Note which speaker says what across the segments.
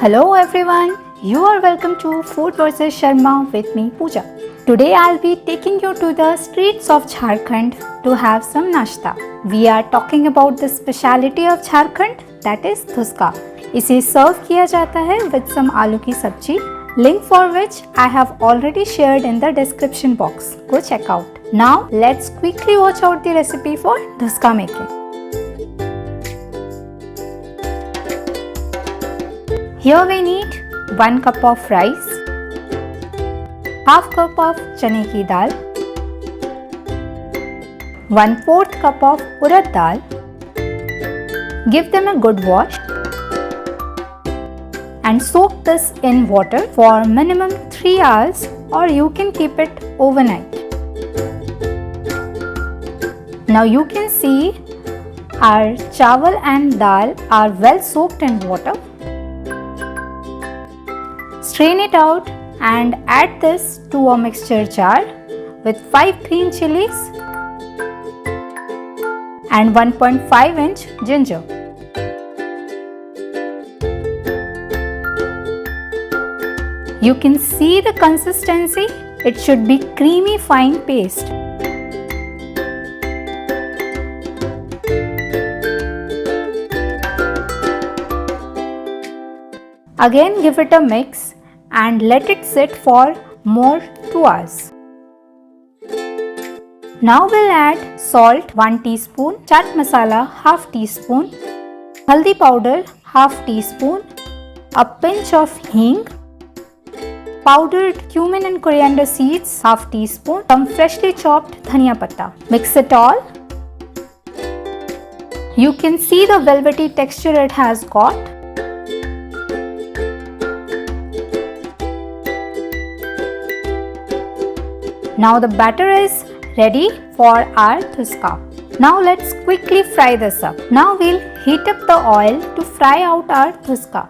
Speaker 1: Hello everyone, you are welcome to Food vs Sharma with me Pooja. Today I'll be taking you to the streets of Jharkhand to have some nashta. We are talking about the speciality of Jharkhand, that is Dhuska. इसे सर्व किया जाता है with some आलू की सब्जी, link for which I have already shared in the description box. Go check out. Now let's quickly watch out the recipe for Dhuska making. Here we need 1 cup of rice, half cup of chane ki dal, 1/4 cup of urad dal. Give them a good wash and soak this in water for minimum 3 hours, or you can keep it overnight. Now you can see our chawal and dal are well soaked in water. Strain it out and add this to a mixture jar with 5 green chilies and 1.5-inch ginger. You can see the consistency, it should be creamy fine paste. Again give it a mix and let it sit for more 2 hours. Now we'll add salt 1 teaspoon, chaat masala half teaspoon, haldi powder half teaspoon, a pinch of hing, powdered cumin and coriander seeds half teaspoon, some freshly chopped dhania patta. Mix it all. You can see the velvety texture it has got. Now the batter is ready for our Dhuska. Now let's quickly fry this up. Now we'll heat up the oil to fry out our Dhuska.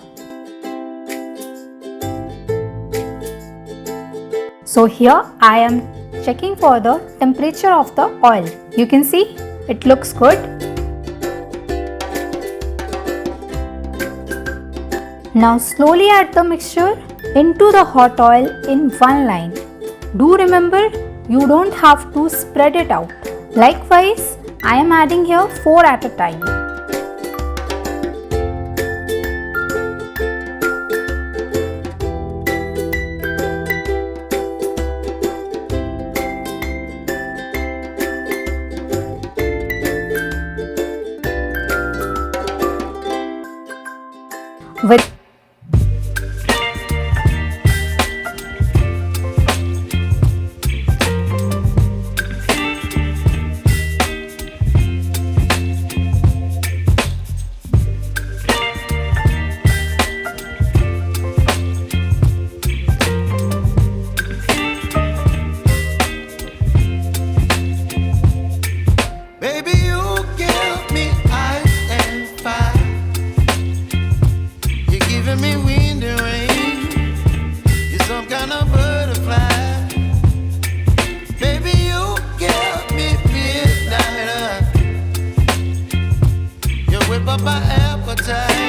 Speaker 1: So here I am checking for the temperature of the oil. You can see it looks good. Now slowly add the mixture into the hot oil in one line. Do remember, you don't have to spread it out. Likewise, I am adding here 4 at a time. With
Speaker 2: my appetite.